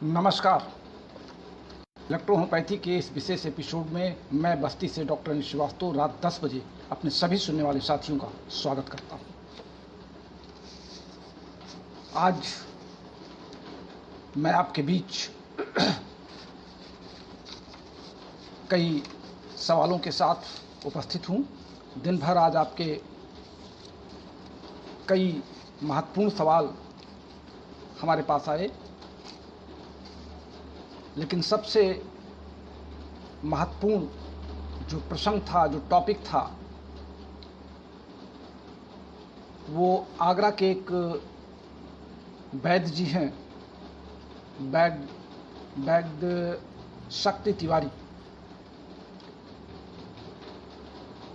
नमस्कार। इलेक्ट्रोहोम्योपैथी के इस विशेष एपिसोड में मैं बस्ती से डॉक्टर अनिल श्रीवास्तव रात 10 बजे अपने सभी सुनने वाले साथियों का स्वागत करता हूं। आज मैं आपके बीच कई सवालों के साथ उपस्थित हूं। दिन भर आज आपके कई महत्वपूर्ण सवाल हमारे पास आए, लेकिन सबसे महत्वपूर्ण जो प्रसंग था, जो टॉपिक था, वो आगरा के एक वैद्य जी हैं, वैद्य शक्ति तिवारी।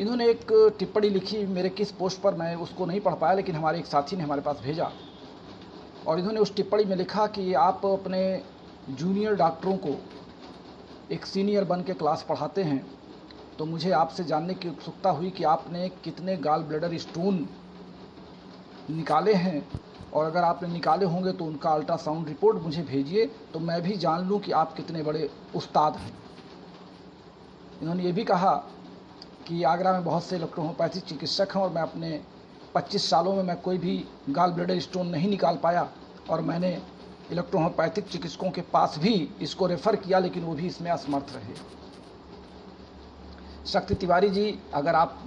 इन्होंने एक टिप्पणी लिखी मेरे किस पोस्ट पर, मैं उसको नहीं पढ़ पाया, लेकिन हमारे एक साथी ने हमारे पास भेजा और इन्होंने उस टिप्पणी में लिखा कि आप अपने जूनियर डॉक्टरों को एक सीनियर बन के क्लास पढ़ाते हैं, तो मुझे आपसे जानने की उत्सुकता हुई कि आपने कितने गॉल ब्लैडर स्टोन निकाले हैं, और अगर आपने निकाले होंगे तो उनका अल्ट्रासाउंड रिपोर्ट मुझे भेजिए, तो मैं भी जान लूं कि आप कितने बड़े उस्ताद हैं। इन्होंने ये भी कहा कि आगरा में बहुत से इलेक्ट्रोहोम्योपैथिक चिकित्सक हैं और मैं अपने 25 सालों में मैं कोई भी गॉल ब्लैडर स्टोन नहीं निकाल पाया, और मैंने इलेक्ट्रोहोम्योपैथिक चिकित्सकों के पास भी इसको रेफ़र किया, लेकिन वो भी इसमें असमर्थ रहे। शक्ति तिवारी जी, अगर आप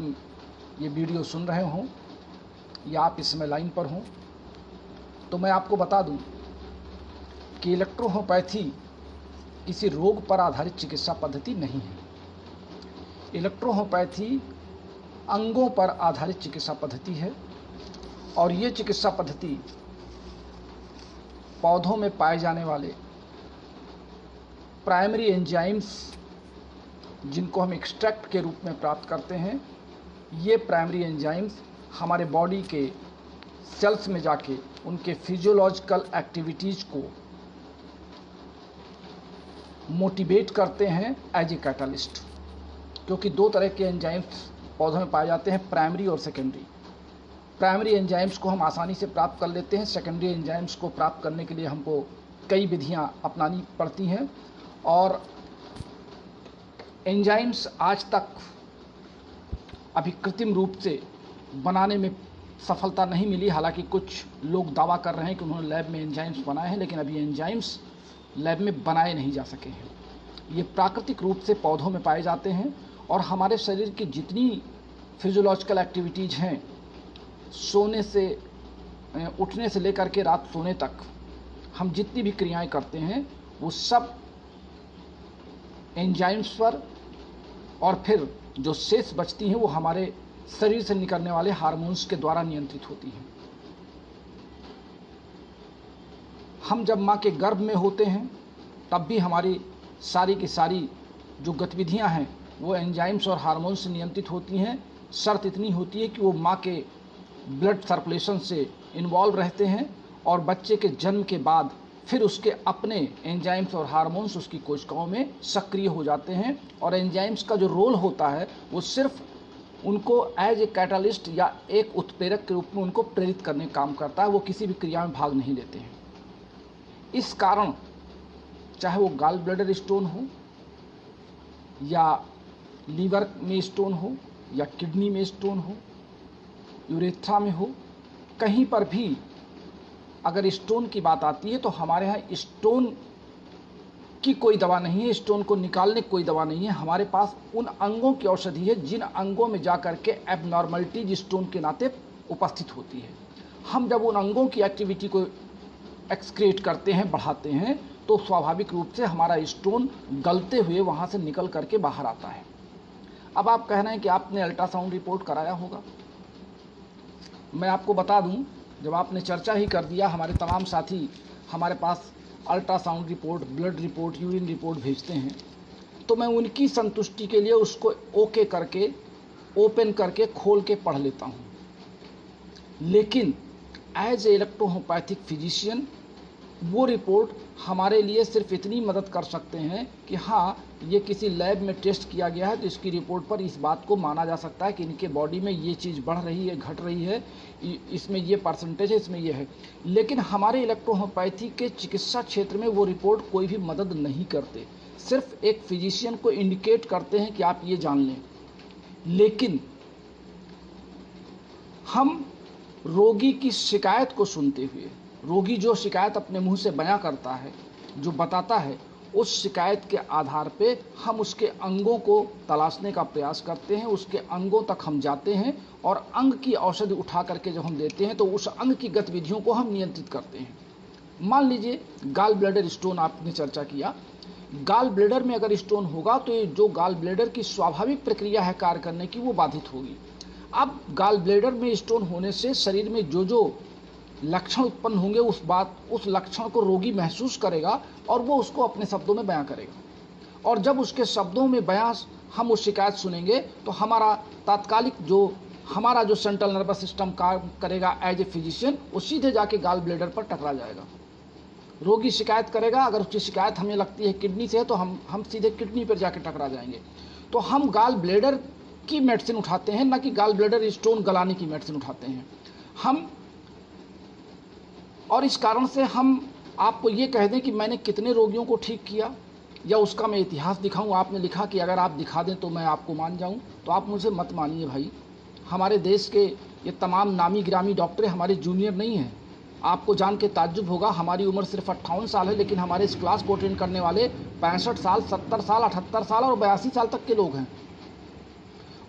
ये वीडियो सुन रहे हों या आप इसमें लाइन पर हों, तो मैं आपको बता दूं कि इलेक्ट्रोहोम्योपैथी किसी रोग पर आधारित चिकित्सा पद्धति नहीं है। इलेक्ट्रोहोम्योपैथी अंगों पर आधारित चिकित्सा पद्धति है, और ये चिकित्सा पद्धति पौधों में पाए जाने वाले प्राइमरी एंजाइम्स, जिनको हम एक्सट्रैक्ट के रूप में प्राप्त करते हैं, ये प्राइमरी एंजाइम्स हमारे बॉडी के सेल्स में जाके उनके फिजियोलॉजिकल एक्टिविटीज़ को मोटिवेट करते हैं एज ए कैटलिस्ट। क्योंकि दो तरह के एंजाइम्स पौधों में पाए जाते हैं, प्राइमरी और सेकेंडरी। प्राइमरी एंजाइम्स को हम आसानी से प्राप्त कर लेते हैं, सेकेंडरी एंजाइम्स को प्राप्त करने के लिए हमको कई विधियां अपनानी पड़ती हैं, और एंजाइम्स आज तक अभी कृत्रिम रूप से बनाने में सफलता नहीं मिली। हालांकि कुछ लोग दावा कर रहे हैं कि उन्होंने लैब में एंजाइम्स बनाए हैं, लेकिन अभी एंजाइम्स लैब में बनाए नहीं जा सके हैं। ये प्राकृतिक रूप से पौधों में पाए जाते हैं, और हमारे शरीर की जितनी फिजियोलॉजिकल एक्टिविटीज़ हैं, सोने से उठने से लेकर के रात सोने तक हम जितनी भी क्रियाएं करते हैं, वो सब एंजाइम्स पर, और फिर जो शेष बचती हैं वो हमारे शरीर से निकलने वाले हार्मोन्स के द्वारा नियंत्रित होती हैं। हम जब माँ के गर्भ में होते हैं तब भी हमारी सारी की सारी जो गतिविधियां हैं वो एंजाइम्स और हार्मोन से नियंत्रित होती हैं। शर्त इतनी होती है कि वो माँ के ब्लड सर्कुलेशन से इन्वॉल्व रहते हैं, और बच्चे के जन्म के बाद फिर उसके अपने एंजाइम्स और हार्मोन्स उसकी कोशिकाओं में सक्रिय हो जाते हैं। और एंजाइम्स का जो रोल होता है वो सिर्फ उनको एज ए कैटलिस्ट या एक उत्प्रेरक के रूप में उनको प्रेरित करने का काम करता है, वो किसी भी क्रिया में भाग नहीं लेते हैं। इस कारण चाहे वो गॉल ब्लैडर स्टोन हो, या लीवर में स्टोन हो, या किडनी में स्टोन हो, यूरेथ्रा में हो, कहीं पर भी अगर स्टोन की बात आती है तो हमारे यहाँ स्टोन की कोई दवा नहीं है, स्टोन को निकालने की कोई दवा नहीं है। हमारे पास उन अंगों की औषधि है जिन अंगों में जाकर के एबनॉर्मलिटीज स्टोन के नाते उपस्थित होती है। हम जब उन अंगों की एक्टिविटी को एक्सक्रीट करते हैं, बढ़ाते हैं, तो स्वाभाविक रूप से हमारा स्टोन गलते हुए वहाँ से निकल करके बाहर आता है। अब आप कह रहे हैं कि आपने अल्ट्रासाउंड रिपोर्ट कराया होगा। मैं आपको बता दूं, जब आपने चर्चा ही कर दिया, हमारे तमाम साथी हमारे पास ultrasound report, blood report, urine report भेजते हैं, तो मैं उनकी संतुष्टि के लिए उसको ओके करके, ओपन करके, खोल के पढ़ लेता हूं। लेकिन एज ए इलेक्ट्रोहोम्योपैथिक फिजिशियन वो रिपोर्ट हमारे लिए सिर्फ इतनी मदद कर सकते हैं कि हाँ, ये किसी लैब में टेस्ट किया गया है तो इसकी रिपोर्ट पर इस बात को माना जा सकता है कि इनके बॉडी में ये चीज़ बढ़ रही है, घट रही है, इसमें ये परसेंटेज है, इसमें ये है। लेकिन हमारे इलेक्ट्रोहोम्योपैथी के चिकित्सा क्षेत्र में वो रिपोर्ट कोई भी मदद नहीं करते, सिर्फ एक फिजिशियन को इंडिकेट करते हैं कि आप ये जान लें। लेकिन हम रोगी की शिकायत को सुनते हुए, रोगी जो शिकायत अपने मुंह से बयां करता है, जो बताता है, उस शिकायत के आधार पे हम उसके अंगों को तलाशने का प्रयास करते हैं, उसके अंगों तक हम जाते हैं और अंग की औषधि उठा करके जब हम देते हैं तो उस अंग की गतिविधियों को हम नियंत्रित करते हैं। मान लीजिए गाल ब्लैडर स्टोन आपने चर्चा किया, गाल ब्लैडर में अगर स्टोन होगा तो ये जो गाल ब्लैडर की स्वाभाविक प्रक्रिया है कार्य करने की, वो बाधित होगी। अब गाल ब्लैडर में स्टोन होने से शरीर में जो लक्षण उत्पन्न होंगे उस लक्षण को रोगी महसूस करेगा और वो उसको अपने शब्दों में बयां करेगा। और जब उसके शब्दों में बयां हम उस शिकायत सुनेंगे तो हमारा तात्कालिक हमारा जो सेंट्रल नर्वस सिस्टम काम करेगा एज ए फिजिशियन, वो सीधे जाके गाल ब्लैडर पर टकरा जाएगा। रोगी शिकायत करेगा, अगर उसकी शिकायत हमें लगती है किडनी से है तो हम सीधे किडनी पर जाके टकरा जाएंगे। तो हम गाल ब्लैडर की मेडिसिन उठाते हैं, ना कि गाल ब्लैडर स्टोन गलाने की मेडिसिन उठाते हैं और इस कारण से हम आपको ये कह दें कि मैंने कितने रोगियों को ठीक किया या उसका मैं इतिहास दिखाऊं। आपने लिखा कि अगर आप दिखा दें तो मैं आपको मान जाऊं, तो आप मुझे मत मानिए भाई। हमारे देश के ये तमाम नामी गिरामी डॉक्टर हमारे जूनियर नहीं हैं। आपको जान के ताज्जुब होगा, हमारी उम्र सिर्फ 58 साल है, लेकिन हमारे इस क्लास को अटेंड करने वाले 65 साल, 70 साल, 78 साल और 82 साल तक के लोग हैं।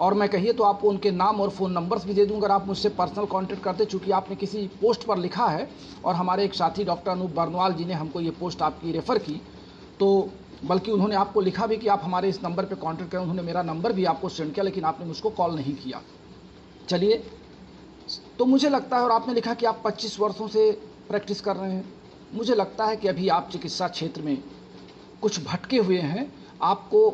और मैं कहिए तो आपको उनके नाम और फ़ोन नंबर्स भी दे दूंगा, अगर आप मुझसे पर्सनल कांटेक्ट करते, चूँकि आपने किसी पोस्ट पर लिखा है और हमारे एक साथी डॉक्टर अनूप बर्नवाल जी ने हमको ये पोस्ट आपकी रेफ़र की, तो बल्कि उन्होंने आपको लिखा भी कि आप हमारे इस नंबर पे कांटेक्ट करें। उन्होंने मेरा नंबर भी आपको सेंड किया, लेकिन आपने मुझको कॉल नहीं किया। चलिए, तो मुझे लगता है, और आपने लिखा कि आप 25 वर्षों से प्रैक्टिस कर रहे हैं, मुझे लगता है कि अभी आप चिकित्सा क्षेत्र में कुछ भटके हुए हैं। आपको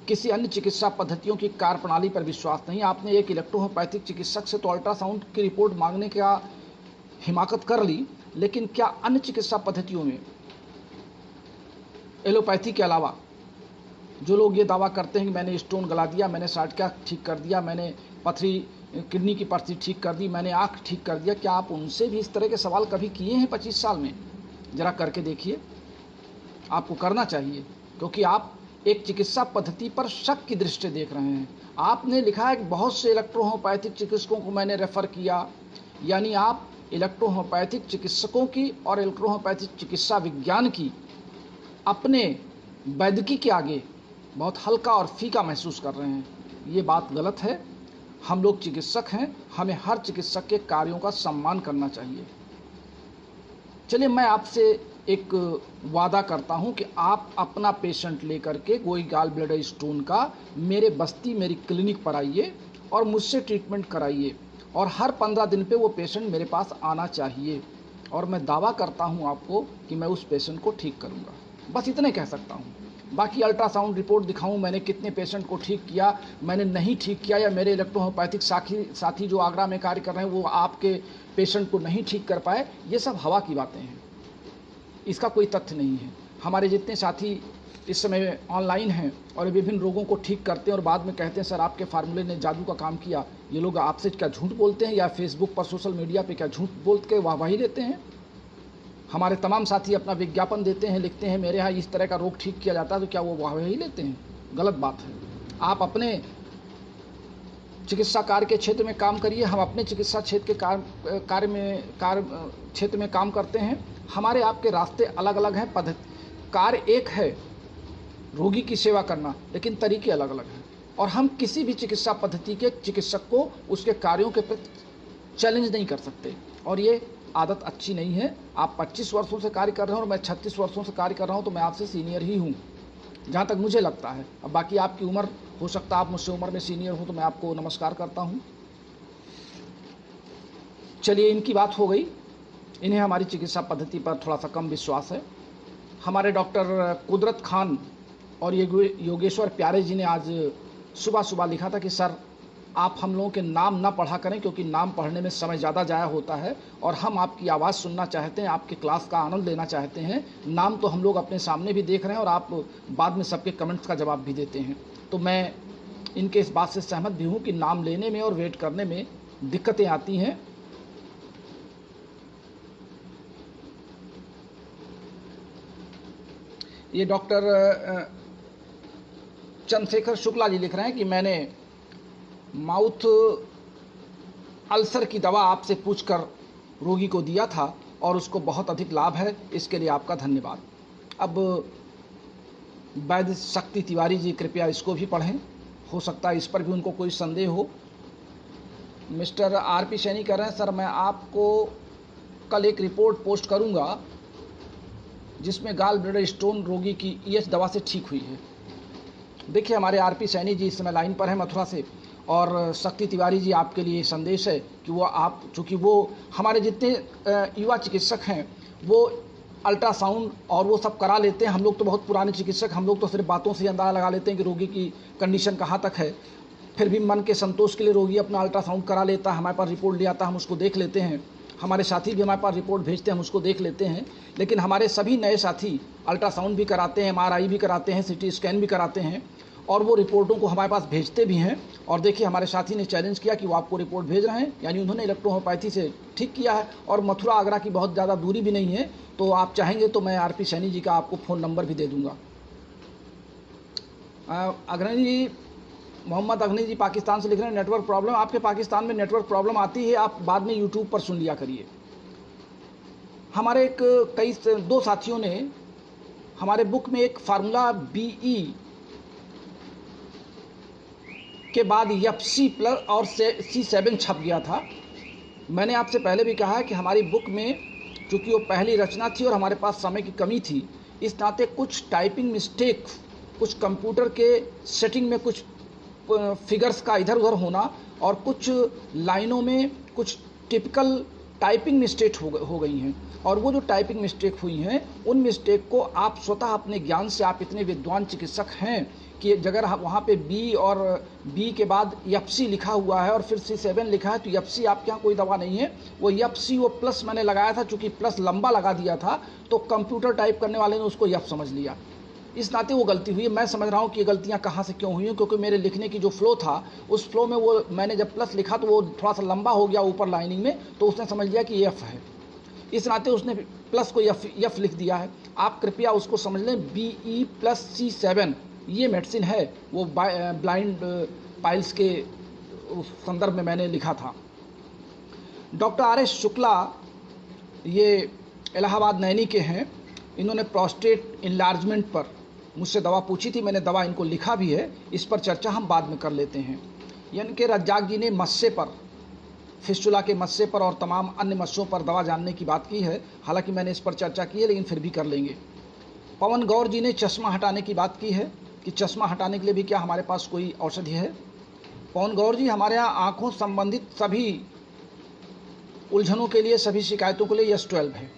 किसी अन्य चिकित्सा पद्धतियों की कार्यप्रणाली पर विश्वास नहीं। आपने एक इलेक्ट्रोहोम्योपैथिक चिकित्सक से तो अल्ट्रासाउंड की रिपोर्ट मांगने का हिमाकत कर ली, लेकिन क्या अन्य चिकित्सा पद्धतियों में एलोपैथी के अलावा जो लोग ये दावा करते हैं कि मैंने स्टोन गला दिया, मैंने साइटिका ठीक कर दिया, मैंने पथरी किडनी की पथरी ठीक कर दी, मैंने आँख ठीक कर दिया, क्या आप उनसे भी इस तरह के सवाल कभी किए हैं 25 साल में? ज़रा करके देखिए, आपको करना चाहिए, क्योंकि आप एक चिकित्सा पद्धति पर शक की दृष्टि देख रहे हैं। आपने लिखा है कि बहुत से इलेक्ट्रोहोम्योपैथिक चिकित्सकों को मैंने रेफ़र किया, यानी आप इलेक्ट्रोहोम्योपैथिक चिकित्सकों की और इलेक्ट्रोहोम्योपैथिक चिकित्सा विज्ञान की अपने वैद्यकी के आगे बहुत हल्का और फीका महसूस कर रहे हैं। ये बात गलत है। हम लोग चिकित्सक हैं, हमें हर चिकित्सक के कार्यों का सम्मान करना चाहिए। चलिए, मैं आपसे एक वादा करता हूं कि आप अपना पेशेंट लेकर के कोई गाल ब्लैडर स्टोन का मेरे बस्ती, मेरी क्लिनिक पर आइए और मुझसे ट्रीटमेंट कराइए, और हर 15 दिन पे वो पेशेंट मेरे पास आना चाहिए, और मैं दावा करता हूं आपको कि मैं उस पेशेंट को ठीक करूंगा। बस इतने कह सकता हूं। बाकी अल्ट्रासाउंड रिपोर्ट दिखाऊं मैंने कितने पेशेंट को ठीक किया, मैंने नहीं ठीक किया, या मेरे इलेक्ट्रोहोम्योपैथिक साथी जो आगरा में कार्य कर रहे हैं वो आपके पेशेंट को नहीं ठीक कर पाए, ये सब हवा की बातें हैं, इसका कोई तथ्य नहीं है। हमारे जितने साथी इस समय ऑनलाइन हैं और विभिन्न रोगों को ठीक करते हैं और बाद में कहते हैं सर आपके फार्मूले ने जादू का काम किया, ये लोग आपसे क्या झूठ बोलते हैं, या फेसबुक पर, सोशल मीडिया पे क्या झूठ बोल के वाहवाही लेते हैं? हमारे तमाम साथी अपना विज्ञापन देते हैं, लिखते हैं मेरे यहाँ इस तरह का रोग ठीक किया जाता है, तो क्या वो वाहवाही लेते हैं? गलत बात है। आप अपने चिकित्सा कार्य के क्षेत्र में काम करिए, हम अपने चिकित्सा क्षेत्र के कार्य क्षेत्र में काम करते हैं। हमारे आपके रास्ते अलग अलग हैं, पद्धति कार्य एक है, रोगी की सेवा करना, लेकिन तरीके अलग अलग हैं। और हम किसी भी चिकित्सा पद्धति के चिकित्सक को उसके कार्यों के प्रति चैलेंज नहीं कर सकते, और ये आदत अच्छी नहीं है। आप 25 वर्षों से कार्य कर रहे हो और मैं 36 वर्षों से कार्य कर रहा हूँ, तो मैं आपसे सीनियर ही हूँ जहाँ तक मुझे लगता है। अब बाकी आपकी उम्र, हो सकता है आप मुझसे उम्र में सीनियर हो, तो मैं आपको नमस्कार करता हूँ। चलिए, इनकी बात हो गई। इन्हें हमारी चिकित्सा पद्धति पर थोड़ा सा कम विश्वास है। हमारे डॉक्टर कुदरत खान और योगेश्वर प्यारे जी ने आज सुबह सुबह लिखा था कि सर आप हम लोगों के नाम ना पढ़ा करें, क्योंकि नाम पढ़ने में समय ज़्यादा ज़ाया होता है और हम आपकी आवाज़ सुनना चाहते हैं, आपके क्लास का आनंद लेना चाहते हैं। नाम तो हम लोग अपने सामने भी देख रहे हैं और आप बाद में सबके कमेंट्स का जवाब भी देते हैं। तो मैं इनके इस बात से सहमत भी हूँ कि नाम लेने में और वेट करने में दिक्कतें आती हैं। ये डॉक्टर चंद्रशेखर शुक्ला जी लिख रहे हैं कि मैंने माउथ अल्सर की दवा आपसे पूछकर रोगी को दिया था और उसको बहुत अधिक लाभ है, इसके लिए आपका धन्यवाद। अब वैद्य शक्ति तिवारी जी कृपया इसको भी पढ़ें, हो सकता है इस पर भी उनको कोई संदेह हो। मिस्टर आरपी सैनी कह रहे हैं सर मैं आपको कल एक रिपोर्ट पोस्ट करूंगा जिसमें गाल ब्लैडर स्टोन रोगी की ईएच दवा से ठीक हुई है। देखिए हमारे आरपी सैनी जी इस समय लाइन पर हैं मथुरा से, और शक्ति तिवारी जी आपके लिए संदेश है कि वो आप, चूँकि वो हमारे जितने युवा चिकित्सक हैं वो अल्ट्रासाउंड और वो सब करा लेते हैं। हम लोग तो बहुत पुराने चिकित्सक, हम लोग तो सिर्फ बातों से अंदाज़ा लगा लेते हैं कि रोगी की कंडीशन कहाँ तक है। फिर भी मन के संतोष के लिए रोगी अपना अल्ट्रासाउंड करा लेता है, हमारे पास रिपोर्ट ले आता है, हम उसको देख लेते हैं। हमारे साथी भी हमारे पास रिपोर्ट भेजते हैं, हम उसको देख लेते हैं। लेकिन हमारे सभी नए साथी अल्ट्रासाउंड भी कराते हैं, MRI भी कराते हैं, CT स्कैन भी कराते हैं और वो रिपोर्टों को हमारे पास भेजते भी हैं। और देखिए हमारे साथी ने चैलेंज किया कि वो आपको रिपोर्ट भेज रहे हैं, यानी उन्होंने इलेक्ट्रोहोम्योपैथी से ठीक किया है और मथुरा आगरा की बहुत ज़्यादा दूरी भी नहीं है। तो आप चाहेंगे तो मैं आरपी सैनी जी का आपको फ़ोन नंबर भी दे दूँगा। अग्रणी जी, मोहम्मद अग्रणी जी पाकिस्तान से लिख रहे हैं नेटवर्क प्रॉब्लम। आपके पाकिस्तान में नेटवर्क प्रॉब्लम आती है, आप बाद में यूट्यूब पर सुन लिया करिए। हमारे दो साथियों ने हमारे बुक में एक फार्मूला BE के बाद FC+ और C7 छप गया था। मैंने आपसे पहले भी कहा है कि हमारी बुक में चूँकि वो पहली रचना थी और हमारे पास समय की कमी थी, इस नाते कुछ टाइपिंग मिस्टेक, कुछ कंप्यूटर के सेटिंग में कुछ फिगर्स का इधर उधर होना और कुछ लाइनों में कुछ टिपिकल टाइपिंग मिस्टेक हो गई हैं। और वो जो टाइपिंग मिस्टेक हुई हैं उन मिस्टेक को आप स्वतः अपने ज्ञान से, आप इतने विद्वान चिकित्सक हैं कि अगर वहाँ पे B और B के बाद FC लिखा हुआ है और फिर C7 लिखा है तो FC आपके यहाँ कोई दवा नहीं है। वो FC वो प्लस मैंने लगाया था, चूँकि प्लस लंबा लगा दिया था तो कंप्यूटर टाइप करने वाले ने उसको यप समझ लिया। इस नाते वो गलती हुई है। मैं समझ रहा हूँ कि ये गलतियाँ कहाँ से क्यों हुई हैं, क्योंकि मेरे लिखने की जो फ्लो था उस फ्लो में वो मैंने जब प्लस लिखा तो वो थोड़ा सा लंबा हो गया ऊपर लाइनिंग में, तो उसने समझ लिया कि एफ है। इस नाते उसने प्लस को एफ लिख दिया है। आप कृपया उसको समझ लें, BE+C7 ये मेडिसिन है, वो ब्लाइंड पाइल्स के संदर्भ में मैंने लिखा था। डॉक्टर RS शुक्ला ये इलाहाबाद नैनी के हैं। इन्होंने प्रोस्टेट इनलार्जमेंट पर मुझसे दवा पूछी थी, मैंने दवा इनको लिखा भी है। इस पर चर्चा हम बाद में कर लेते हैं। यानी कि रज्जाक जी ने मस्से पर, फिस्टुला के मस्से पर और तमाम अन्य मस्सों पर दवा जानने की बात की है। हालांकि मैंने इस पर चर्चा की है, लेकिन फिर भी कर लेंगे। पवन गौर जी ने चश्मा हटाने की बात की है कि चश्मा हटाने के लिए भी क्या हमारे पास कोई औषधि है। पवन गौर जी, हमारे यहाँ आँखों संबंधित सभी उलझनों के लिए, सभी शिकायतों के लिए यस-12 है।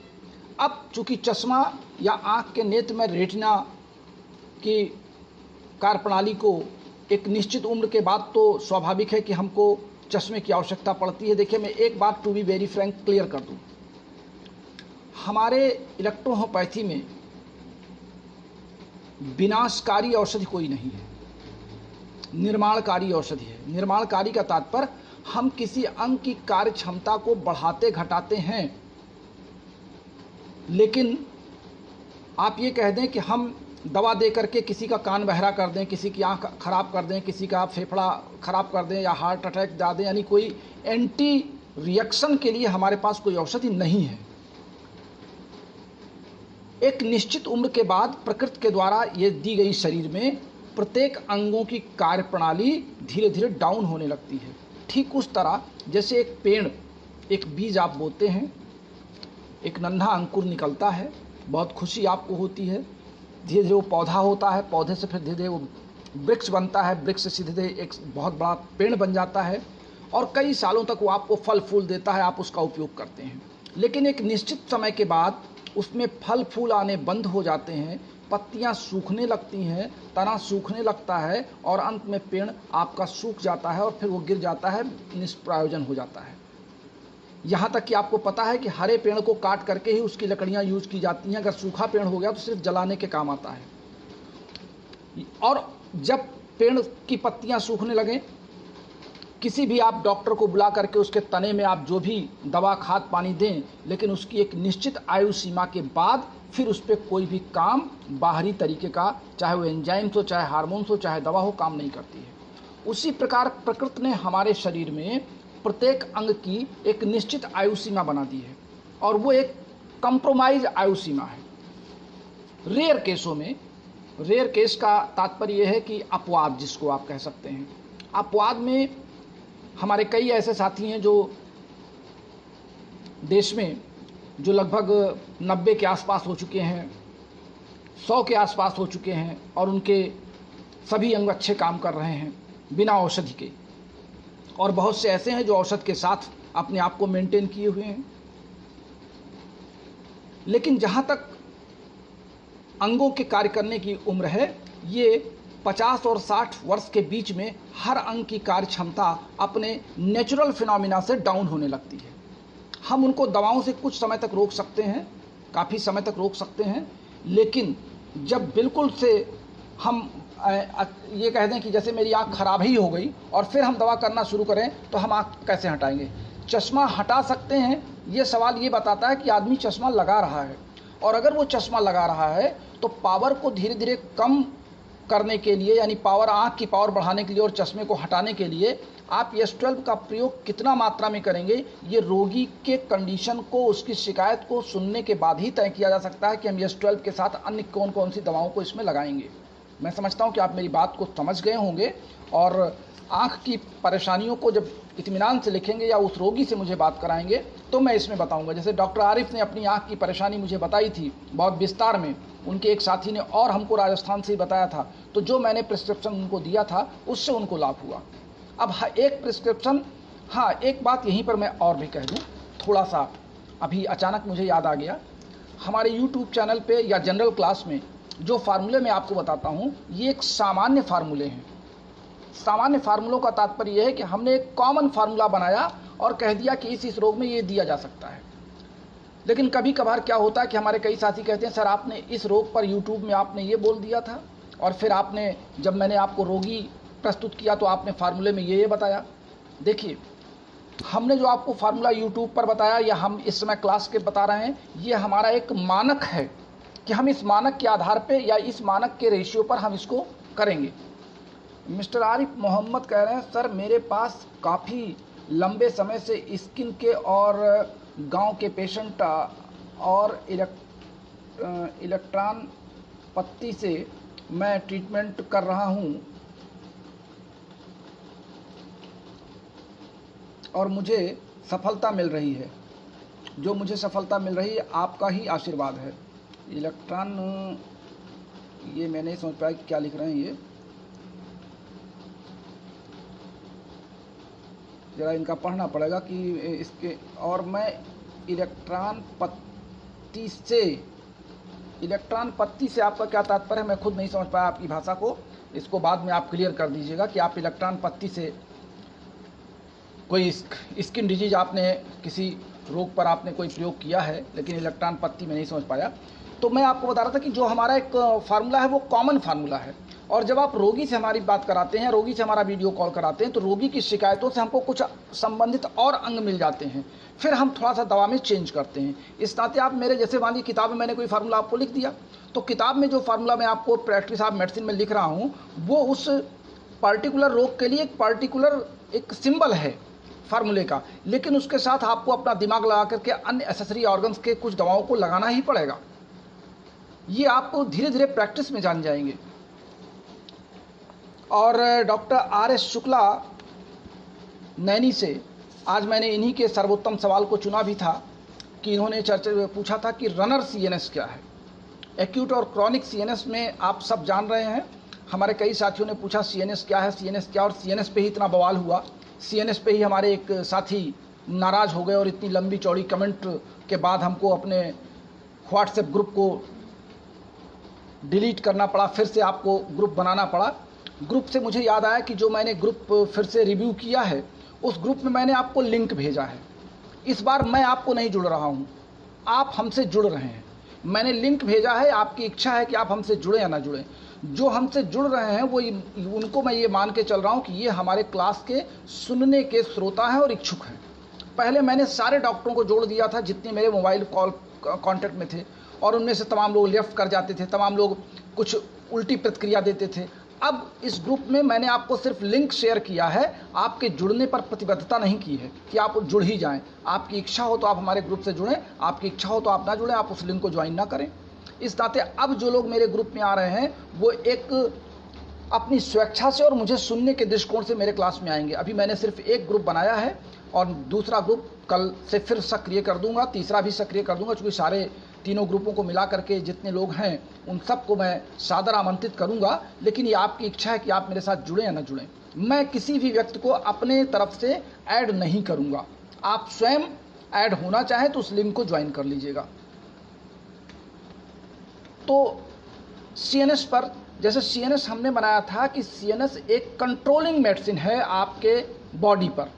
अब चूँकि चश्मा या आँख के नेत्र में रेटिना की कार्यप्रणाली को एक निश्चित उम्र के बाद तो स्वाभाविक है कि हमको चश्मे की आवश्यकता पड़ती है। देखिए, मैं एक बात to be very frank clear कर दूं, हमारे इलेक्ट्रोहोम्योपैथी में विनाशकारी औषधि कोई नहीं है, निर्माणकारी औषधि है। निर्माणकारी का तात्पर्य हम किसी अंग की कार्य क्षमता को बढ़ाते घटाते हैं, लेकिन आप ये कह दें कि हम दवा दे करके किसी का कान बहरा कर दें, किसी की आँख खराब कर दें, किसी का फेफड़ा खराब कर दें या हार्ट अटैक दा दें, यानी कोई एंटी रिएक्शन के लिए हमारे पास कोई औषधि नहीं है। एक निश्चित उम्र के बाद प्रकृति के द्वारा ये दी गई शरीर में प्रत्येक अंगों की कार्यप्रणाली धीरे धीरे डाउन होने लगती है। ठीक उस तरह जैसे एक पेड़, एक बीज आप बोते हैं, एक नन्हा अंकुर निकलता है, बहुत खुशी आपको होती है, धीरे धीरे वो पौधा होता है, पौधे से फिर धीरे धीरे वो वृक्ष बनता है, वृक्ष से सीधे एक बहुत बड़ा पेड़ बन जाता है और कई सालों तक वो आपको फल फूल देता है, आप उसका उपयोग करते हैं। लेकिन एक निश्चित समय के बाद उसमें फल फूल आने बंद हो जाते हैं, पत्तियां सूखने लगती हैं, तना सूखने लगता है और अंत में पेड़ आपका सूख जाता है और फिर वो गिर जाता है, निष्प्रयोजन हो जाता है। यहाँ तक कि आपको पता है कि हरे पेड़ को काट करके ही उसकी लकड़ियाँ यूज की जाती हैं, अगर सूखा पेड़ हो गया तो सिर्फ जलाने के काम आता है। और जब पेड़ की पत्तियाँ सूखने लगें, किसी भी आप डॉक्टर को बुला करके उसके तने में आप जो भी दवा खाद पानी दें, लेकिन उसकी एक निश्चित आयु सीमा के बाद फिर उस पर कोई भी काम बाहरी तरीके का, चाहे वो एंजाइम्स हो, चाहे हार्मोन्स हो, चाहे दवा हो, काम नहीं करती है। उसी प्रकार प्रकृति ने हमारे शरीर में प्रत्येक अंग की एक निश्चित आयु सीमा बना दी है और वो एक कंप्रोमाइज आयु सीमा है। रेयर केसों में, रेयर केस का तात्पर्य यह है कि अपवाद जिसको आप कह सकते हैं, अपवाद में हमारे कई ऐसे साथी हैं जो देश में जो लगभग 90 के आसपास हो चुके हैं, 100 के आसपास हो चुके हैं और उनके सभी अंग अच्छे काम कर रहे हैं बिना औषधि के। और बहुत से ऐसे हैं जो औषध के साथ अपने आप को मेंटेन किए हुए हैं। लेकिन जहाँ तक अंगों के कार्य करने की उम्र है, ये 50 और 60 वर्ष के बीच में हर अंग की कार्य क्षमता अपने नेचुरल फिनोमिना से डाउन होने लगती है। हम उनको दवाओं से कुछ समय तक रोक सकते हैं, काफ़ी समय तक रोक सकते हैं, लेकिन जब बिल्कुल से हम ये कह दें कि जैसे मेरी आँख खराब ही हो गई और फिर हम दवा करना शुरू करें तो हम आँख कैसे हटाएंगे? चश्मा हटा सकते हैं, ये सवाल ये बताता है कि आदमी चश्मा लगा रहा है, और अगर वो चश्मा लगा रहा है तो पावर को धीरे धीरे कम करने के लिए, यानी पावर, आँख की पावर बढ़ाने के लिए और चश्मे को हटाने के लिए आप S12 का प्रयोग कितना मात्रा में करेंगे, ये रोगी के कंडीशन को, उसकी शिकायत को सुनने के बाद ही तय किया जा सकता है कि हम S12 के साथ अन्य कौन कौन सी दवाओं को इसमें लगाएंगे। मैं समझता हूँ कि आप मेरी बात को समझ गए होंगे और आँख की परेशानियों को जब इत्मीनान से लिखेंगे या उस रोगी से मुझे बात कराएंगे तो मैं इसमें बताऊंगा। जैसे डॉक्टर आरिफ ने अपनी आँख की परेशानी मुझे बताई थी बहुत विस्तार में, उनके एक साथी ने और हमको राजस्थान से ही बताया था, तो जो मैंने प्रिस्क्रिप्शन उनको दिया था उससे उनको लाभ हुआ। अब एक प्रिस्क्रिप्शन, हाँ एक बात यहीं पर मैं और भी कह दूँ, थोड़ा सा अभी अचानक मुझे याद आ गया, हमारे YouTube चैनल पे या जनरल क्लास में जो फार्मूले मैं आपको बताता हूँ ये एक सामान्य फार्मूले हैं। सामान्य फार्मूलों का तात्पर्य यह है कि हमने एक कॉमन फार्मूला बनाया और कह दिया कि इस रोग में ये दिया जा सकता है। लेकिन कभी कभार क्या होता है कि हमारे कई साथी कहते हैं सर आपने इस रोग पर YouTube में आपने ये बोल दिया था और फिर आपने, जब मैंने आपको रोगी प्रस्तुत किया तो आपने फार्मूले में ये बताया। देखिए, हमने जो आपको फार्मूला YouTube पर बताया या हम इस समय क्लास के बता रहे हैं, ये हमारा एक मानक है कि हम इस मानक के आधार पे या इस मानक के रेशियो पर हम इसको करेंगे। मिस्टर आरिफ मोहम्मद कह रहे हैं सर मेरे पास काफ़ी लंबे समय से स्किन के और गांव के पेशेंट और इलेक्ट्रॉन पत्ती से मैं ट्रीटमेंट कर रहा हूं और मुझे सफलता मिल रही है। जो मुझे सफलता मिल रही है आपका ही आशीर्वाद है। इलेक्ट्रॉन, ये मैं नहीं समझ पाया कि क्या लिख रहे हैं ये, ज़रा इनका पढ़ना पड़ेगा कि इसके, और मैं इलेक्ट्रॉन पत्ती से आपका क्या तात्पर्य है, मैं खुद नहीं समझ पाया आपकी भाषा को, इसको बाद में आप क्लियर कर दीजिएगा कि आप इलेक्ट्रॉन पत्ती से कोई स्किन डिजीज आपने किसी रोग पर आपने कोई प्रयोग किया है, लेकिन इलेक्ट्रॉन पत्ती में नहीं समझ पाया। तो मैं आपको बता रहा था कि जो हमारा एक फार्मूला है वो कॉमन फार्मूला है, और जब आप रोगी से हमारी बात कराते हैं, रोगी से हमारा वीडियो कॉल कराते हैं, तो रोगी की शिकायतों से हमको कुछ संबंधित और अंग मिल जाते हैं, फिर हम थोड़ा सा दवा में चेंज करते हैं। इस नाते आप मेरे जैसे मान ली किताब में मैंने कोई फार्मूला आपको लिख दिया, तो किताब में जो फार्मूला मैं आपको प्रैक्टिस ऑफ मेडिसिन में लिख रहा हूँ वो उस पर्टिकुलर रोग के लिए एक पर्टिकुलर एक सिंबल है फार्मूले का, लेकिन उसके साथ आपको अपना दिमाग लगा करके अन्य एसेसरी ऑर्गन्स के कुछ दवाओं को लगाना ही पड़ेगा। ये आपको धीरे धीरे प्रैक्टिस में जान जाएंगे। और डॉक्टर R.S. शुक्ला नैनी से आज मैंने इन्हीं के सर्वोत्तम सवाल को चुना भी था कि इन्होंने चर्चा पूछा था कि रनर CNS क्या है। एक्यूट और क्रॉनिक CNS में आप सब जान रहे हैं, हमारे कई साथियों ने पूछा CNS क्या है, CNS क्या, और CNS पे ही इतना बवाल हुआ, CNS पे ही हमारे एक साथी नाराज़ हो गए और इतनी लंबी चौड़ी कमेंट के बाद हमको अपने व्हाट्सएप ग्रुप को डिलीट करना पड़ा, फिर से आपको ग्रुप बनाना पड़ा। ग्रुप से मुझे याद आया कि जो मैंने ग्रुप फिर से रिव्यू किया है, उस ग्रुप में मैंने आपको लिंक भेजा है। इस बार मैं आपको नहीं जुड़ रहा हूँ, आप हमसे जुड़ रहे हैं। मैंने लिंक भेजा है, आपकी इच्छा है कि आप हमसे जुड़ें या ना जुड़ें। जो हमसे जुड़ रहे हैं वो उनको मैं ये मान के चल रहा हूँ कि ये हमारे क्लास के सुनने के श्रोता हैं और इच्छुक हैं। पहले मैंने सारे डॉक्टरों को जोड़ दिया था जितने मेरे मोबाइल कॉल कॉन्टैक्ट में थे, और उनमें से तमाम लोग लेफ्ट कर जाते थे, तमाम लोग कुछ उल्टी प्रतिक्रिया देते थे। अब इस ग्रुप में मैंने आपको सिर्फ लिंक शेयर किया है, आपके जुड़ने पर प्रतिबद्धता नहीं की है कि आप जुड़ ही जाएं। आपकी इच्छा हो तो आप हमारे ग्रुप से जुड़ें, आपकी इच्छा हो तो आप ना जुड़ें, आप उस लिंक को ज्वाइन ना करें। इस नाते अब जो लोग मेरे ग्रुप में आ रहे हैं वो एक अपनी स्वेच्छा से और मुझे सुनने के दृष्टिकोण से मेरे क्लास में आएंगे। अभी मैंने सिर्फ एक ग्रुप बनाया है और दूसरा ग्रुप कल से फिर सक्रिय कर दूंगा, तीसरा भी सक्रिय कर दूंगा, क्योंकि सारे तीनों ग्रुपों को मिला करके जितने लोग हैं उन सबको मैं सादर आमंत्रित करूंगा। लेकिन ये आपकी इच्छा है कि आप मेरे साथ जुड़ें या ना जुड़ें। मैं किसी भी व्यक्ति को अपने तरफ से ऐड नहीं करूंगा, आप स्वयं ऐड होना चाहें तो उस लिंक को ज्वाइन कर लीजिएगा। तो CNS पर, जैसे CNS हमने बनाया था कि CNS एक कंट्रोलिंग मेडिसिन है आपके बॉडी पर।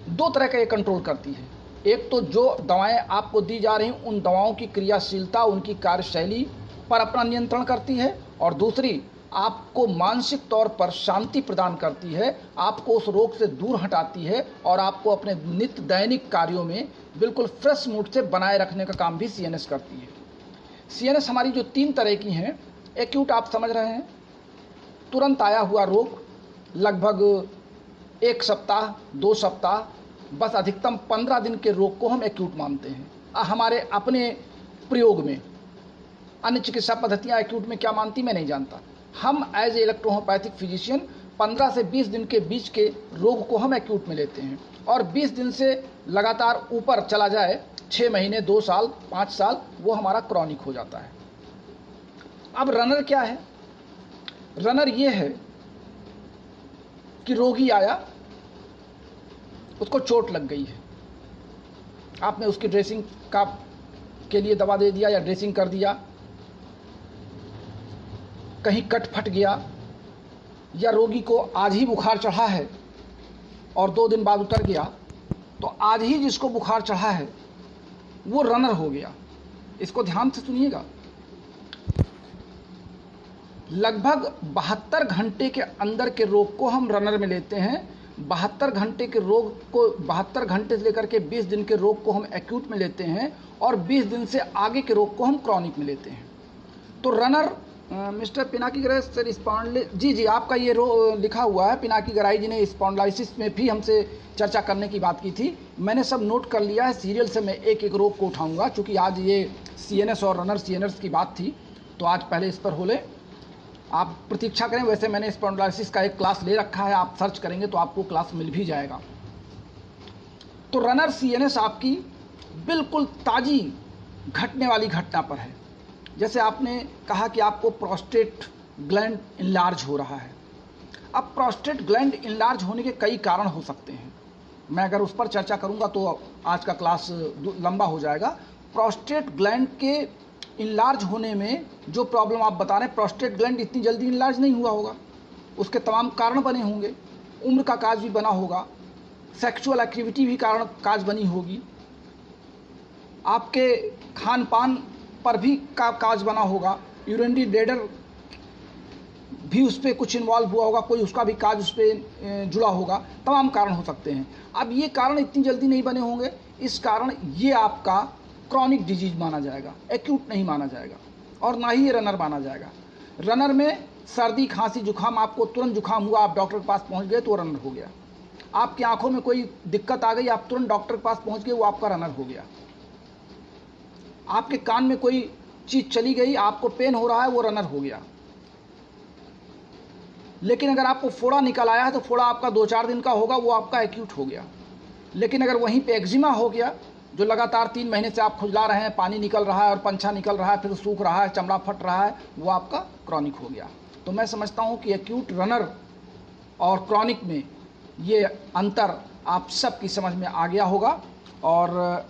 दो तरह का ये कंट्रोल करती है, एक तो जो दवाएं आपको दी जा रही उन दवाओं की क्रियाशीलता, उनकी कार्यशैली पर अपना नियंत्रण करती है, और दूसरी आपको मानसिक तौर पर शांति प्रदान करती है, आपको उस रोग से दूर हटाती है और आपको अपने नित्य दैनिक कार्यों में बिल्कुल फ्रेश मूड से बनाए रखने का काम भी CNS करती है। CNS हमारी जो 3 तरह की हैं, एक्यूट आप समझ रहे हैं, तुरंत आया हुआ रोग, लगभग 1 सप्ताह 2 सप्ताह, बस अधिकतम 15 दिन के रोग को हम एक्यूट मानते हैं। हमारे अपने प्रयोग में अन्य चिकित्सा पद्धतियां एक्यूट में क्या मानती मैं नहीं जानता। हम एज ए इलेक्ट्रोहोपैथिक फिजिशियन 15 से 20 दिन के बीच के रोग को हम एक्यूट में लेते हैं, और 20 दिन से लगातार ऊपर चला जाए, 6 महीने 2 साल 5 साल, वो हमारा क्रॉनिक हो जाता है। अब रनर क्या है? रनर ये है कि रोगी आया, उसको चोट लग गई है, आपने उसकी ड्रेसिंग के लिए दवा दे दिया या ड्रेसिंग कर दिया, कहीं कट फट गया, या रोगी को आज ही बुखार चढ़ा है और 2 दिन बाद उतर गया, तो आज ही जिसको बुखार चढ़ा है वो रनर हो गया। इसको ध्यान से सुनिएगा। लगभग 72 घंटे के अंदर के रोग को हम रनर में लेते हैं। 72 घंटे के रोग को, 72 घंटे से लेकर के 20 दिन के रोग को हम एक्यूट में लेते हैं, और 20 दिन से आगे के रोग को हम क्रॉनिक में लेते हैं। तो रनर मिस्टर पिनाकी गराई सर, जी आपका ये लिखा हुआ है। पिनाकी गराई जी ने स्पॉन्डिलाइसिस में भी हमसे चर्चा करने की बात की थी, मैंने सब नोट कर लिया है। सीरियल से मैं एक एक रोग को उठाऊंगा, क्योंकि आज ये CNS और रनर CNS की बात थी, तो आज पहले इस पर हो ले। आप प्रतीक्षा करें, वैसे मैंने स्पॉन्डिलाइसिस का एक क्लास ले रखा है, आप सर्च करेंगे तो आपको क्लास मिल भी जाएगा। तो रनर CNS आपकी बिल्कुल ताज़ी घटने वाली घटना पर है। जैसे आपने कहा कि आपको प्रोस्टेट ग्लैंड इनलार्ज हो रहा है। अब प्रोस्टेट ग्लैंड इनलार्ज होने के कई कारण हो सकते हैं, मैं अगर उस पर चर्चा करूंगा तो आज का क्लास लंबा हो जाएगा। प्रोस्टेट ग्लैंड के इनलार्ज होने में जो प्रॉब्लम आप बता रहे हैं, प्रोस्टेट ग्लैंड इतनी जल्दी इनलार्ज नहीं हुआ होगा, उसके तमाम कारण बने होंगे, उम्र का काज भी बना होगा, सेक्सुअल एक्टिविटी भी कारण काज बनी होगी, आपके खान पान पर भी काज बना होगा, यूरिनरी ब्लैडर भी उस पर कुछ इन्वॉल्व हुआ होगा, कोई उसका भी काज उस पर जुड़ा होगा, तमाम कारण हो सकते हैं। अब ये कारण इतनी जल्दी नहीं बने होंगे, इस कारण ये आपका क्रॉनिक डिजीज माना जाएगा, एक्यूट नहीं माना जाएगा, और ना ही ये रनर माना जाएगा। रनर में सर्दी खांसी जुकाम, आपको तुरंत जुकाम हुआ, आप डॉक्टर के पास पहुंच गए तो रनर हो गया। आपकी आंखों में कोई दिक्कत आ गई, आप तुरंत डॉक्टर के पास पहुंच गए, वो आपका रनर हो गया। आपके कान में कोई चीज चली गई, आपको पेन हो रहा है, वो रनर हो गया। लेकिन अगर आपको फोड़ा निकल आया है तो फोड़ा आपका 2-4 दिन का होगा, वो आपका एक्यूट हो गया। लेकिन अगर वहीं पे एक्जिमा हो गया, जो लगातार 3 महीने से आप खुजला रहे हैं, पानी निकल रहा है और पंछा निकल रहा है, फिर सूख रहा है, चमड़ा फट रहा है, वो आपका क्रॉनिक हो गया। तो मैं समझता हूँ कि एक्यूट, रनर और क्रॉनिक में ये अंतर आप सबकी समझ में आ गया होगा। और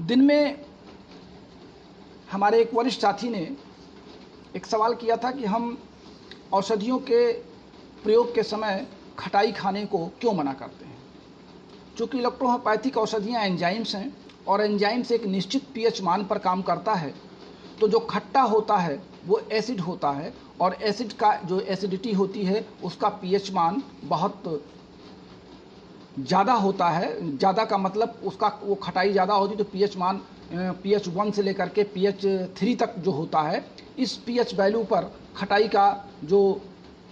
दिन में हमारे एक वरिष्ठ साथी ने एक सवाल किया था कि हम औषधियों के प्रयोग के समय खटाई खाने को क्यों मना करते हैं। चूँकि इलेक्ट्रोहोम्योपैथिक औषधियाँ एंजाइम्स हैं और एंजाइम्स एक निश्चित पीएच मान पर काम करता है, तो जो खट्टा होता है वो एसिड होता है और एसिड का जो एसिडिटी होती है उसका पीएच मान बहुत ज़्यादा होता है। ज़्यादा का मतलब उसका वो खटाई ज़्यादा होती तो पीएच मान पीएच 1 से लेकर के पीएच 3 तक जो होता है, इस पीएच वैल्यू पर खटाई का जो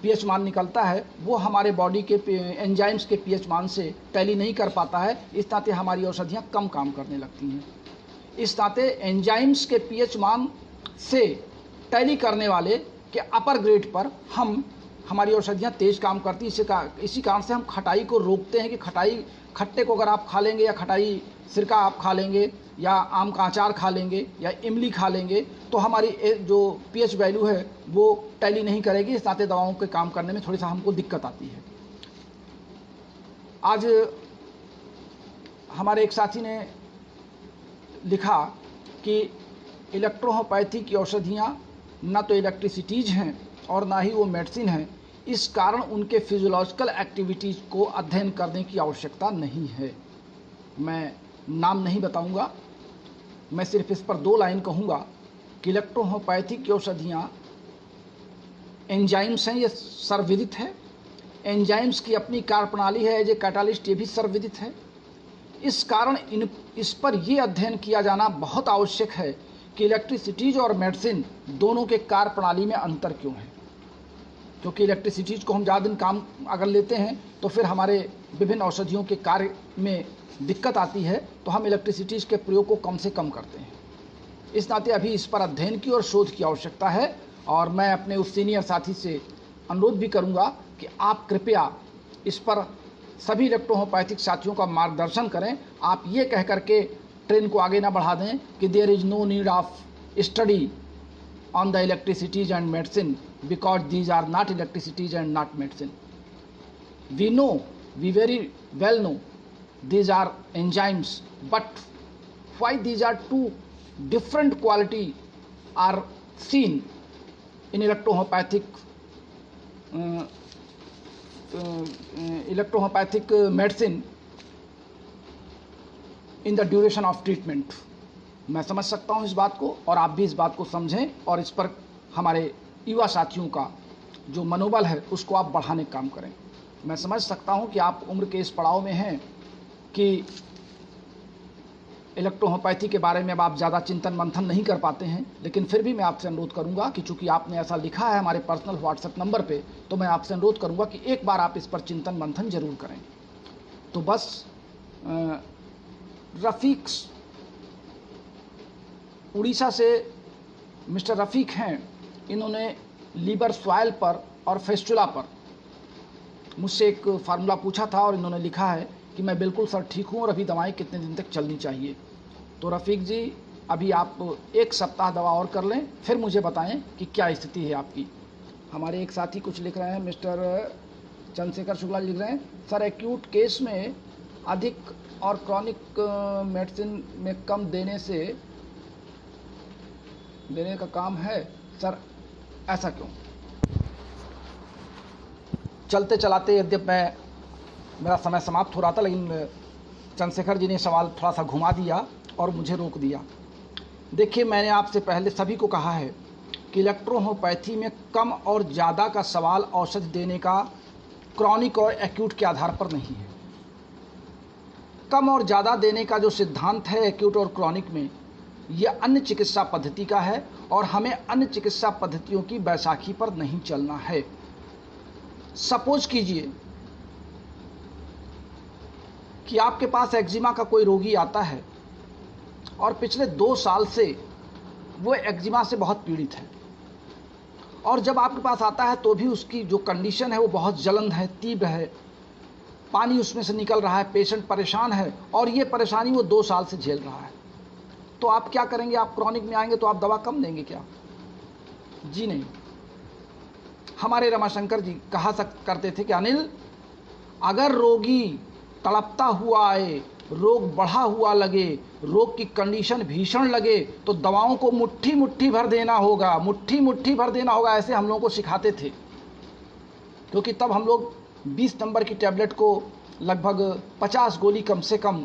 पीएच मान निकलता है वो हमारे बॉडी के एंजाइम्स के पीएच मान से टैली नहीं कर पाता है। इस नाते हमारी औषधियाँ कम काम करने लगती हैं। इस नाते एंजाइम्स के पीएच मान से टैली करने वाले के अपर ग्रेड पर हमारी औषधियाँ तेज काम करती हैं। इसी कारण से हम खटाई को रोकते हैं कि खट्टे को अगर आप खा लेंगे या खटाई सिरका आप खा लेंगे या आम का अचार खा लेंगे या इमली खा लेंगे तो हमारी जो पीएच वैल्यू है वो टैली नहीं करेगी। इस नाते दवाओं के काम करने में थोड़ी सा हमको दिक्कत आती है। आज हमारे एक साथी ने लिखा कि इलेक्ट्रोहोम्योपैथी की औषधियाँ न तो इलेक्ट्रिसिटीज़ हैं और ना ही वो मेडिसिन हैं। इस कारण उनके फिजियोलॉजिकल एक्टिविटीज़ को अध्ययन करने की आवश्यकता नहीं है। मैं नाम नहीं बताऊंगा, मैं सिर्फ इस पर 2 लाइन कहूँगा कि इलेक्ट्रोहोम्योपैथी की औषधियाँ एंजाइम्स हैं, ये सर्वविदित है। एंजाइम्स की अपनी कार्यप्रणाली है, एज ए कैटालिस्ट, ये भी सर्वविदित है। इस कारण इस पर यह अध्ययन किया जाना बहुत आवश्यक है कि इलेक्ट्रिसिटीज़ और मेडिसिन दोनों के कार्यप्रणाली में अंतर क्यों है। क्योंकि इलेक्ट्रिसिटीज़ को हम ज़्यादा दिन काम अगर लेते हैं तो फिर हमारे विभिन्न औषधियों के कार्य में दिक्कत आती है, तो हम इलेक्ट्रिसिटीज़ के प्रयोग को कम से कम करते हैं। इस नाते अभी इस पर अध्ययन की और शोध की आवश्यकता है और मैं अपने उस सीनियर साथी से अनुरोध भी करूंगा कि आप कृपया इस पर सभी इलेक्ट्रोहोम्योपैथिक साथियों का मार्गदर्शन करें। आप ये कह करके ट्रेन को आगे ना बढ़ा दें कि there is no need of study on the electricities and medicine because these are not electricities and not medicine. We very well know these are enzymes, but why these are two different quality are seen in electrohomeopathic medicine in the duration of treatment. मैं समझ सकता हूँ इस बात को और आप भी इस बात को समझें और इस पर हमारे युवा साथियों का जो मनोबल है उसको आप बढ़ाने का काम करें। मैं समझ सकता हूँ कि आप उम्र के इस पड़ाव में हैं कि इलेक्ट्रोहोम्योपैथी के बारे में अब आप ज़्यादा चिंतन मंथन नहीं कर पाते हैं, लेकिन फिर भी मैं आपसे अनुरोध करूँगा कि चूँकि आपने ऐसा लिखा है हमारे पर्सनल व्हाट्सएप नंबर पे, तो मैं आपसे अनुरोध करूँगा कि एक बार आप इस पर चिंतन मंथन जरूर करें। तो बस रफ़ीक उड़ीसा से मिस्टर रफ़ीक हैं, इन्होंने लीवर स्वाइल पर और फेस्टुला पर मुझसे एक फार्मूला पूछा था और इन्होंने लिखा है कि मैं बिल्कुल सर ठीक हूँ और अभी दवाएं कितने दिन तक चलनी चाहिए। तो रफ़ीक जी, अभी आप 1 सप्ताह दवा और कर लें, फिर मुझे बताएं कि क्या स्थिति है आपकी। हमारे एक साथी कुछ लिख रहे हैं, मिस्टर चंद्रशेखर शुक्ला लिख रहे हैं, सर एक्यूट केस में अधिक और क्रॉनिक मेडिसिन में कम देने का काम है सर, ऐसा क्यों? चलते चलाते यद्यप मेरा समय समाप्त हो रहा था, लेकिन चंद्रशेखर जी ने सवाल थोड़ा सा घुमा दिया और मुझे रोक दिया। देखिए, मैंने आपसे पहले सभी को कहा है कि इलेक्ट्रोहोम्योपैथी में कम और ज़्यादा का सवाल औषधि देने का क्रॉनिक और एक्यूट के आधार पर नहीं है। कम और ज़्यादा देने का जो सिद्धांत है एक्यूट और क्रॉनिक में, ये अन्य चिकित्सा पद्धति का है और हमें अन्य चिकित्सा पद्धतियों की बैसाखी पर नहीं चलना है। सपोज कीजिए कि आपके पास एक्जिमा का कोई रोगी आता है और पिछले 2 साल से वो एक्जिमा से बहुत पीड़ित है और जब आपके पास आता है तो भी उसकी जो कंडीशन है वो बहुत जलन है, तीव्र है, पानी उसमें से निकल रहा है, पेशेंट परेशान है और ये परेशानी वो 2 साल से झेल रहा है। तो आप क्या करेंगे? आप क्रॉनिक में आएंगे तो आप दवा कम देंगे क्या? जी नहीं। हमारे रमाशंकर जी कहा करते थे कि अनिल, अगर रोगी तड़पता हुआ आए रोग बढ़ा हुआ लगे, रोग की कंडीशन भीषण लगे तो दवाओं को मुट्ठी मुट्ठी भर देना होगा, मुट्ठी मुट्ठी भर देना होगा, ऐसे हम लोगों को सिखाते थे। क्योंकि तब हम लोग 20 नंबर की टैबलेट को लगभग 50 गोली कम से कम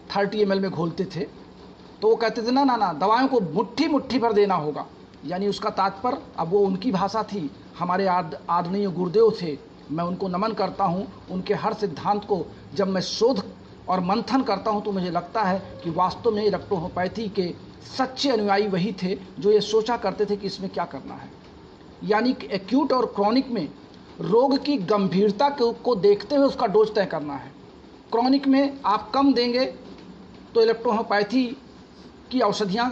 30 ml में घोलते थे। तो वो कहते थे ना ना ना, दवाओं को मुट्ठी मुट्ठी भर देना होगा। यानी उसका तात्पर्य, अब वो उनकी भाषा थी, हमारे आदरणीय गुरुदेव थे, मैं उनको नमन करता हूँ। उनके हर सिद्धांत को जब मैं शोध और मंथन करता हूँ तो मुझे लगता है कि वास्तव में इलेक्ट्रोहोम्योपैथी के सच्चे अनुयायी वही थे जो ये सोचा करते थे कि इसमें क्या करना है। यानी कि एक्यूट और क्रॉनिक में रोग की गंभीरता को देखते हुए उसका डोज तय करना है। क्रॉनिक में आप कम देंगे तो इलेक्ट्रोहोम्योपैथी की औषधियाँ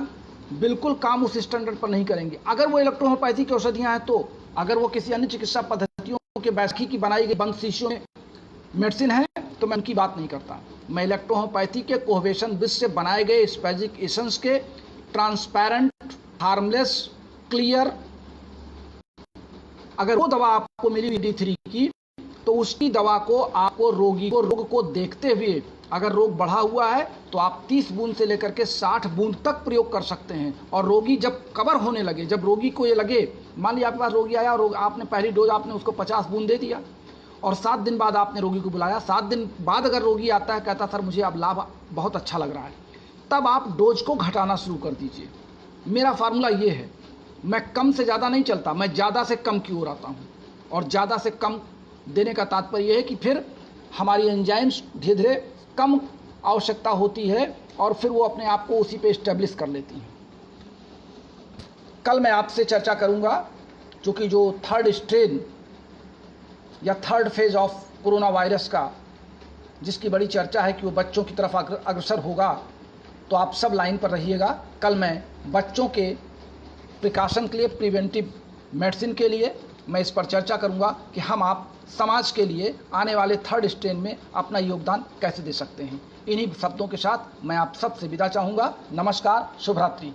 बिल्कुल काम उस स्टैंडर्ड पर नहीं करेंगी। अगर वो इलेक्ट्रोहोम्योपैथी की औषधियाँ हैं तो, अगर वो किसी अन्य चिकित्सा पद्धतियों के बैसाखी की बनाई गई बंद शीशियों में मेडिसिन है तो मैं उनकी बात नहीं करता। मैं इलेक्ट्रोहोम्योपैथी के कोहवेशन विष से बनाए गए स्पेजिक एसेंस के ट्रांसपेरेंट, हार्मलेस, क्लियर, अगर वो दवा आपको मिली D3 की तो उसकी दवा को आपको रोगी को रोग को देखते हुए, अगर रोग बढ़ा हुआ है तो आप 30 बूंद से लेकर के 60 बूंद तक प्रयोग कर सकते हैं। और रोगी जब कवर होने लगे, जब रोगी को ये लगे, मान लिया आपके पास रोगी आया और आपने पहली डोज आपने उसको 50 बूंद दे दिया और 7 दिन बाद आपने रोगी को बुलाया, 7 दिन बाद अगर रोगी आता है, कहता सर मुझे अब लाभ बहुत अच्छा लग रहा है, तब आप डोज को घटाना शुरू कर दीजिए। मेरा फार्मूला ये है, मैं कम से ज़्यादा नहीं चलता, मैं ज़्यादा से कम की ओर आता हूँ। और ज़्यादा से कम देने का तात्पर्य यह है कि फिर हमारी एंजाइम्स धीरे धीरे कम आवश्यकता होती है और फिर वो अपने आप को उसी पे इस्टेब्लिश कर लेती हैं। कल मैं आपसे चर्चा करूंगा क्योंकि जो 3rd स्ट्रेन या 3rd phase of corona virus का, जिसकी बड़ी चर्चा है कि वो बच्चों की तरफ अग्रसर होगा, तो आप सब लाइन पर रहिएगा। कल मैं बच्चों के प्रिकॉशन के लिए, प्रिवेंटिव मेडिसिन के लिए मैं इस पर चर्चा करूंगा कि आप समाज के लिए आने वाले 3rd स्ट्रेन में अपना योगदान कैसे दे सकते हैं। इन्हीं शब्दों के साथ मैं आप सबसे विदा चाहूँगा। नमस्कार, शुभ रात्रि।